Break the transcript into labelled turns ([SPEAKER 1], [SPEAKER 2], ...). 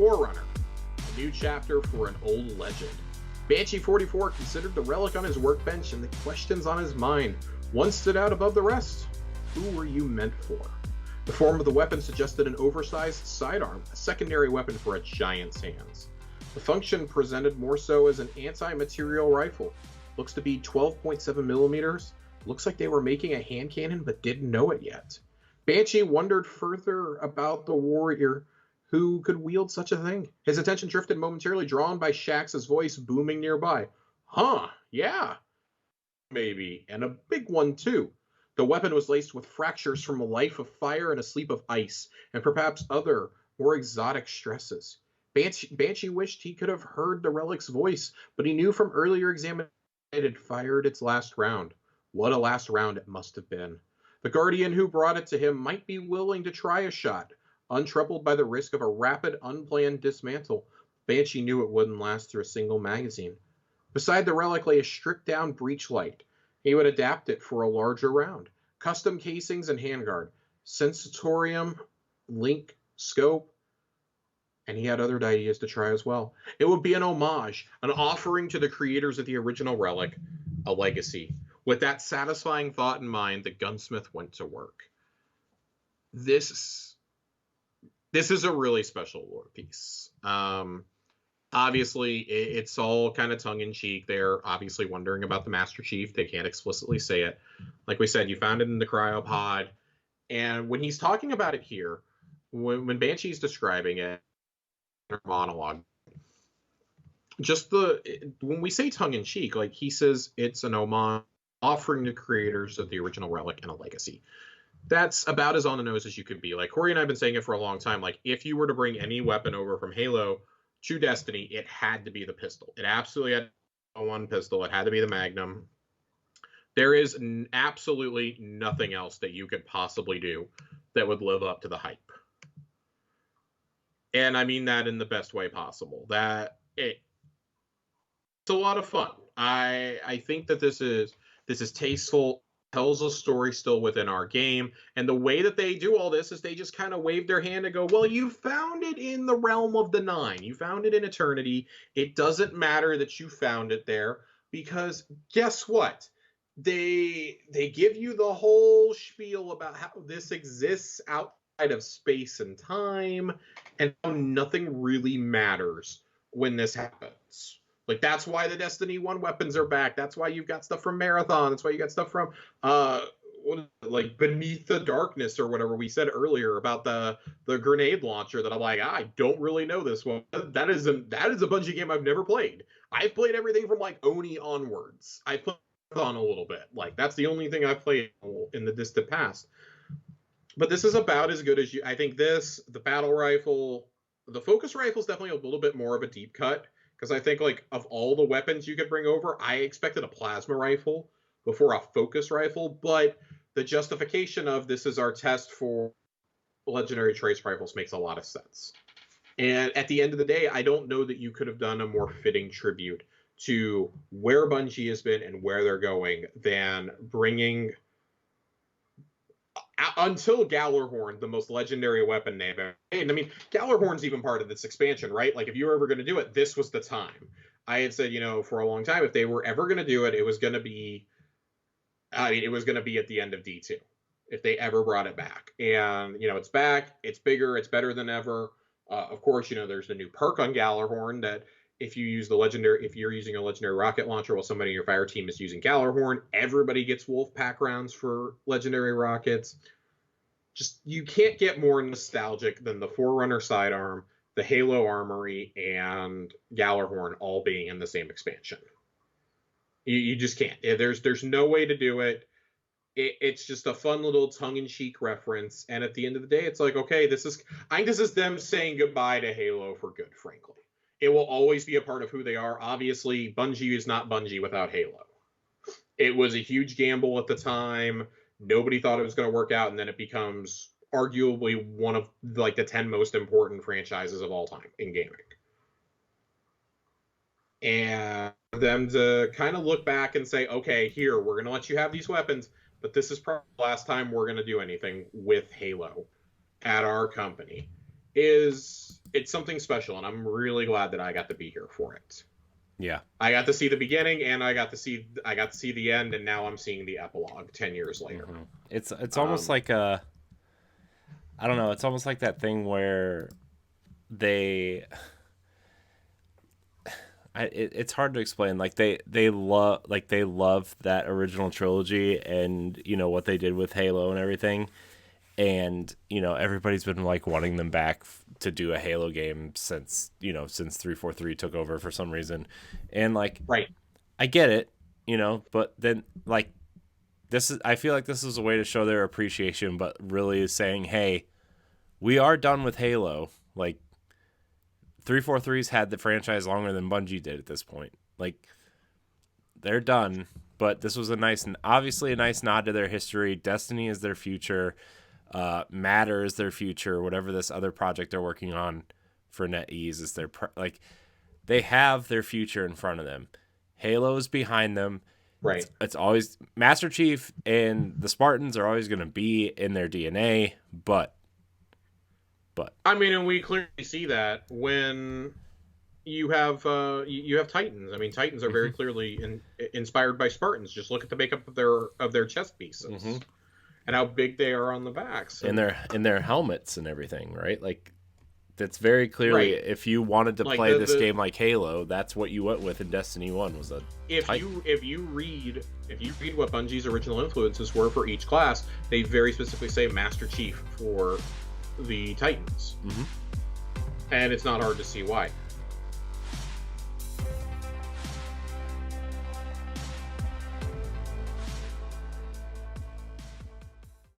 [SPEAKER 1] Forerunner, a new chapter for an old legend. Banshee 44 considered the relic on his workbench and the questions on his mind. One stood out above the rest. Who were you meant for? The form of the weapon suggested an oversized sidearm, a secondary weapon for a giant's hands. The function presented more so as an anti-material rifle. Looks to be 12.7 millimeters. Looks like they were making a hand cannon but didn't know it yet. Banshee wondered further about the warrior who could wield such a thing. His attention drifted momentarily, drawn by Shax's voice booming nearby. Huh, yeah, maybe, and a big one too. The weapon was laced with fractures from a life of fire and a sleep of ice, and perhaps other, more exotic stresses. Banshee wished he could have heard the relic's voice, but he knew from earlier examination it had fired its last round. What a last round it must have been. The guardian who brought it to him might be willing to try a shot, untroubled by the risk of a rapid, unplanned dismantle. Banshee knew it wouldn't last through a single magazine. Beside the relic lay a stripped-down breech light. He would adapt it for a larger round. Custom casings and handguard, sensorium, link, scope, and he had other ideas to try as well. It would be an homage, an offering to the creators of the original relic, a legacy. With that satisfying thought in mind, the gunsmith went to work. This is a really special lore piece. Obviously, it's all kind of tongue-in-cheek. They're obviously wondering about the Master Chief. They can't explicitly say it. Like we said, you found it in the cryopod. And when he's talking about it here, when Banshee's describing it in her monologue, when we say tongue-in-cheek, like he says it's an homage offering to creators of the original relic and a legacy. That's about as on the nose as you could be. Like Corey and I have been saying it for a long time. Like if you were to bring any weapon over from Halo to Destiny, it had to be the pistol. It absolutely had one pistol. It had to be the Magnum. There is absolutely nothing else that you could possibly do that would live up to the hype. And I mean that in the best way possible. It's a lot of fun. I think that this is tasteful, tells a story still within our game, and the way that they do all this is they just kind of wave their hand and go, well, you found it in the realm of the Nine. You found it in eternity. It doesn't matter that you found it there, because guess what? They give you the whole spiel about how this exists outside of space and time, and how nothing really matters when this happens. Like, that's why the Destiny 1 weapons are back. That's why you've got stuff from Marathon. That's why you got stuff from, like, Beneath the Darkness or whatever we said earlier about the grenade launcher that I'm like, I don't really know this one. That is a Bungie game I've never played. I've played everything from, like, Oni onwards. I played Marathon a little bit. Like, that's the only thing I've played in the distant past. But this is about as good as I think the battle rifle, the focus rifle is definitely a little bit more of a deep cut. Because I think, like, of all the weapons you could bring over, I expected a plasma rifle before a focus rifle. But the justification of this is our test for legendary trace rifles makes a lot of sense. And at the end of the day, I don't know that you could have done a more fitting tribute to where Bungie has been and where they're going than bringing, until Gallerhorn, the most legendary weapon they've ever made. I mean, Gallerhorn's even part of this expansion, right? Like, if you were ever going to do it, this was the time. I had said, for a long time, if they were ever going to do it, it was going to be, it was going to be at the end of D2, if they ever brought it back. And, it's back, it's bigger, it's better than ever. Of course, there's the new perk on Gallerhorn that if you're using a legendary rocket launcher while somebody in your fire team is using Gallerhorn, everybody gets wolf pack rounds for legendary rockets. Just, you can't get more nostalgic than the Forerunner sidearm, the Halo armory, and Gallerhorn all being in the same expansion. You just can't. There's no way to do it. It's just a fun little tongue-in-cheek reference, and at the end of the day, it's like, okay, I think this is them saying goodbye to Halo for good, frankly. It will always be a part of who they are. Obviously, Bungie is not Bungie without Halo. It was a huge gamble at the time. Nobody thought it was going to work out, and then it becomes arguably one of, like, the 10 most important franchises of all time in gaming. And for them to kind of look back and say, okay, here, we're going to let you have these weapons, but this is probably the last time we're going to do anything with Halo at our company. it's something special, and I'm really glad that I got to be here for it.
[SPEAKER 2] Yeah.
[SPEAKER 1] I got to see the beginning, and I got to see the end, and now I'm seeing the epilogue 10 years later.
[SPEAKER 2] Mm-hmm. It's almost like a, I don't know, it's almost like that thing where they it's hard to explain. Like they love that original trilogy, and you know what they did with Halo and everything, and you know everybody's been like wanting them back to do a Halo game since 343 took over for some reason, and like
[SPEAKER 1] Right.
[SPEAKER 2] I get it, you know, but then like I feel like this is a way to show their appreciation, but really is saying, hey, we are done with Halo. Like 343's had the franchise longer than Bungie did at this point. Like, they're done, but this was obviously a nice nod to their history. Destiny is their future. Matter is their future. Whatever this other project they're working on for NetEase is they have their future in front of them. Halo is behind them.
[SPEAKER 1] Right.
[SPEAKER 2] It's always Master Chief and the Spartans are always going to be in their DNA, but
[SPEAKER 1] I mean, and we clearly see that when you have Titans. I mean, Titans are very clearly inspired by Spartans. Just look at the makeup of their chest pieces and how big they are on the backs,
[SPEAKER 2] and their helmets and everything, right? Like that's very clearly if you wanted to play this game like Halo, that's what you went with in Destiny 1 was a Titan.
[SPEAKER 1] If you read what Bungie's original influences were for each class, they very specifically say Master Chief for the Titans. And it's not hard to see why.